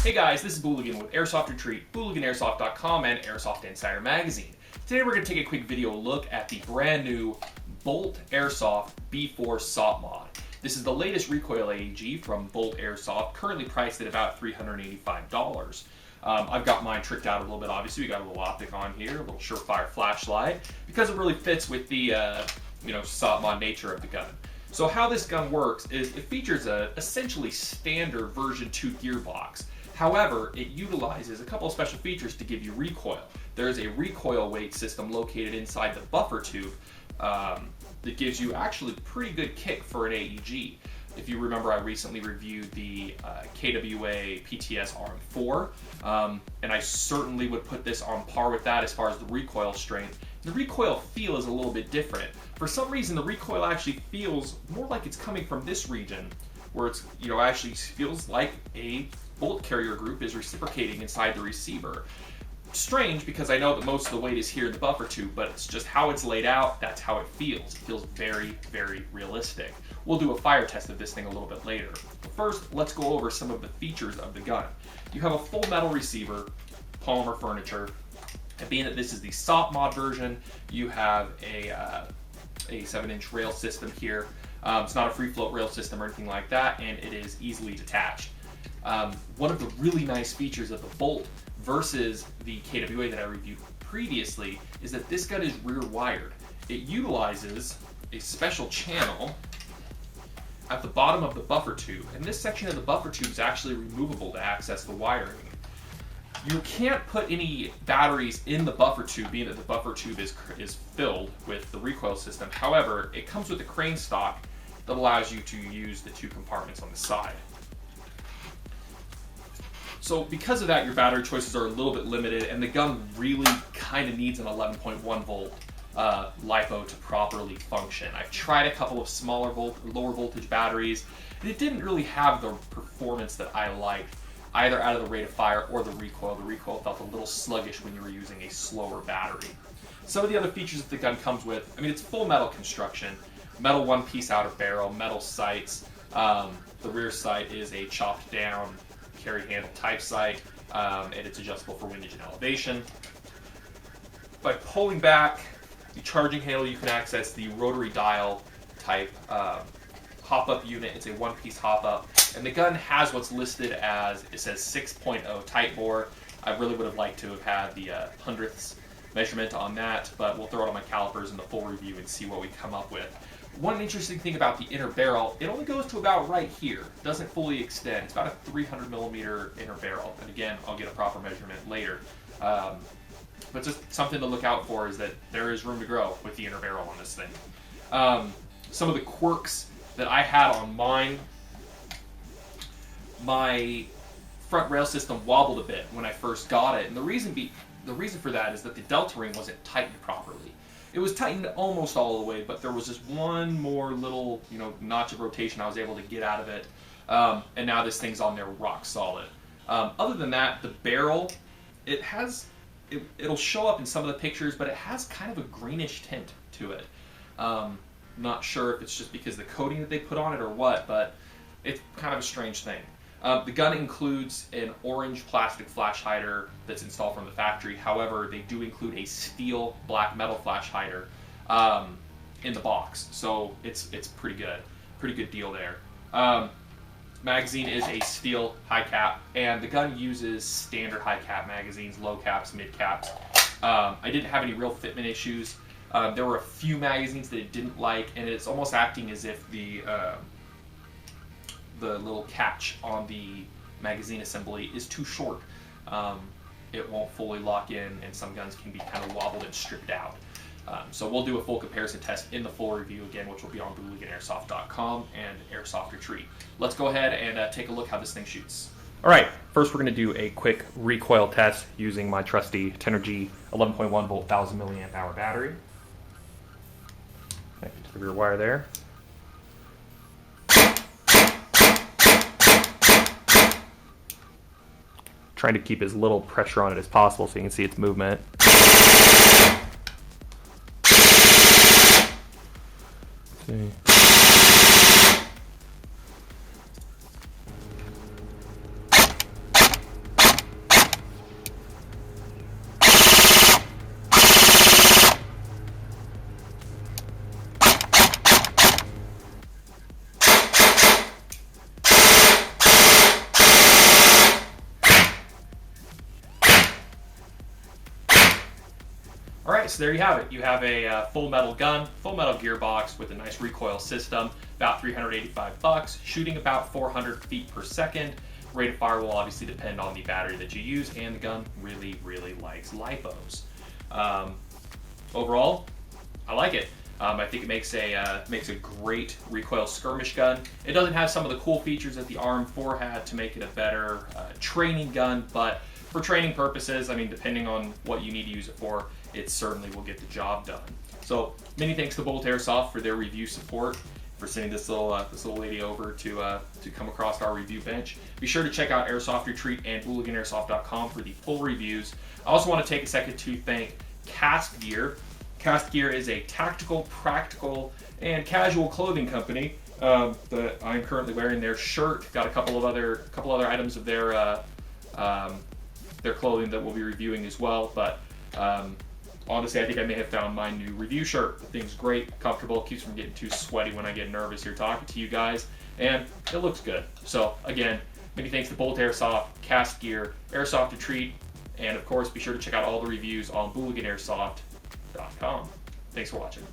Hey guys, this is Booligan with Airsoft Retreat, BooliganAirsoft.com, and Airsoft Insider Magazine. Today we're going to take a quick video look at the brand new Bolt Airsoft B4 SOPMOD. This is the latest Recoil AEG from Bolt Airsoft, currently priced at about $385. I've got mine tricked out a little bit, obviously. We got a little optic on here, a little surefire flashlight, because it really fits with the SOPMOD nature of the gun. So how this gun works is it features a essentially standard version 2 gearbox. However, it utilizes a couple of special features to give you recoil. There is a recoil weight system located inside the buffer tube that gives you actually pretty good kick for an AEG. If you remember, I recently reviewed the KWA PTS RM4, and I certainly would put this on par with that as far as the recoil strength. The recoil feel is a little bit different. For some reason, the recoil actually feels more like it's coming from this region, where it's actually feels like a bolt carrier group is reciprocating inside the receiver. Strange, because I know that most of the weight is here in the buffer tube, but it's just how it's laid out, that's how it feels. It feels very, very realistic. We'll do a fire test of this thing a little bit later. But first, let's go over some of the features of the gun. You have a full metal receiver, polymer furniture, and being that this is the SOPMOD version, you have a 7-inch rail system here. It's not a free float rail system or anything like that, and it is easily detached. One of the really nice features of the Bolt versus the KWA that I reviewed previously is that this gun is rear wired. It utilizes a special channel at the bottom of the buffer tube, and this section of the buffer tube is actually removable to access the wiring. You can't put any batteries in the buffer tube, being that the buffer tube is filled with the recoil system. However, it comes with a crane stock that allows you to use the two compartments on the side. So because of that, your battery choices are a little bit limited, and the gun really kind of needs an 11.1 volt LiPo to properly function. I've tried a couple of lower voltage batteries, and it didn't really have the performance that I liked, either out of the rate of fire or the recoil. The recoil felt a little sluggish when you were using a slower battery. Some of the other features that the gun comes with, it's full metal construction, metal one-piece outer barrel, metal sights. The rear sight is a chopped down carry handle type sight, and it's adjustable for windage and elevation. By pulling back the charging handle, you can access the rotary dial type hop-up unit. It's a one-piece hop-up, and the gun has what's listed as, it says 6.0 tight bore. I really would have liked to have had the hundredths measurement on that, but we'll throw it on my calipers in the full review and see what we come up with. One interesting thing about the inner barrel, it only goes to about right here. It doesn't fully extend. It's about a 300 millimeter inner barrel. And again, I'll get a proper measurement later. But just something to look out for is that there is room to grow with the inner barrel on this thing. Some of the quirks that I had on mine, my front rail system wobbled a bit when I first got it. And the reason for that is that the delta ring wasn't tightened properly. It was tightened almost all the way, but there was just one more little, notch of rotation I was able to get out of it, and now this thing's on there rock solid. Other than that, the barrel, it'll show up in some of the pictures, but it has kind of a greenish tint to it. Not sure if it's just because the coating that they put on it or what, but it's kind of a strange thing. The gun includes an orange plastic flash hider that's installed from the factory. However, they do include a steel black metal flash hider in the box, so it's pretty good deal there. Magazine is a steel high cap, and the gun uses standard high cap magazines, low caps, mid caps. I didn't have any real fitment issues. There were a few magazines that it didn't like, and it's almost acting as if the little catch on the magazine assembly is too short. It won't fully lock in, and some guns can be kind of wobbled and stripped out. So we'll do a full comparison test in the full review again, which will be on BooliganAirsoft.com and Airsoft Retreat. Let's go ahead and take a look how this thing shoots. All right, first we're going to do a quick recoil test using my trusty Tenergy 11.1 volt 1000 milliamp hour battery. Connect to the rear wire there. Trying to keep as little pressure on it as possible so you can see its movement. Let's see. All right, so there you have it. You have a full metal gun, full metal gearbox with a nice recoil system, about $385, shooting about 400 feet per second. Rate of fire will obviously depend on the battery that you use, and the gun really, really likes lipos. Overall, I like it. I think it makes a great recoil skirmish gun. It doesn't have some of the cool features that the RM4 had to make it a better training gun, but for training purposes, I mean, depending on what you need to use it for, it certainly will get the job done. So many thanks to Bolt Airsoft for their review support, for sending this little lady over to come across our review bench. Be sure to check out Airsoft Retreat and BooliganAirsoft.com for the full reviews. I also want to take a second to thank Cast Gear. Cast Gear is a tactical, practical, and casual clothing company that I'm currently wearing their shirt. Got a couple other items of their clothing that we'll be reviewing as well. But honestly, I think I may have found my new review shirt. The thing's great, comfortable, keeps from getting too sweaty when I get nervous here talking to you guys, and it looks good. So again, many thanks to Bolt Airsoft, Cast Gear, Airsoft Retreat, and of course, be sure to check out all the reviews on BooliganAirsoft.com. Thanks for watching.